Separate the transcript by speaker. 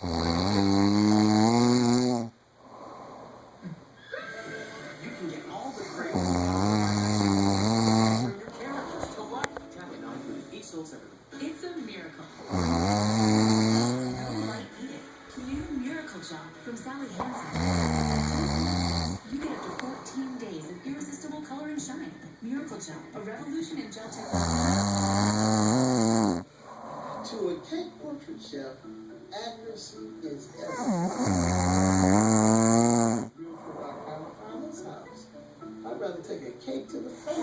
Speaker 1: You can get all the great bring your characters to life. Chapter 9 through 8 sold separately.
Speaker 2: It's a miracle. You might eat it. New Miracle Gel from Sally Hansen. You get up to 14 days of irresistible color and shine. Miracle Gel, a revolution in gel technology.
Speaker 3: To a cake portrait chef, accuracy is everything. Beautiful rock out of Father's house. I'd rather take a cake to the face.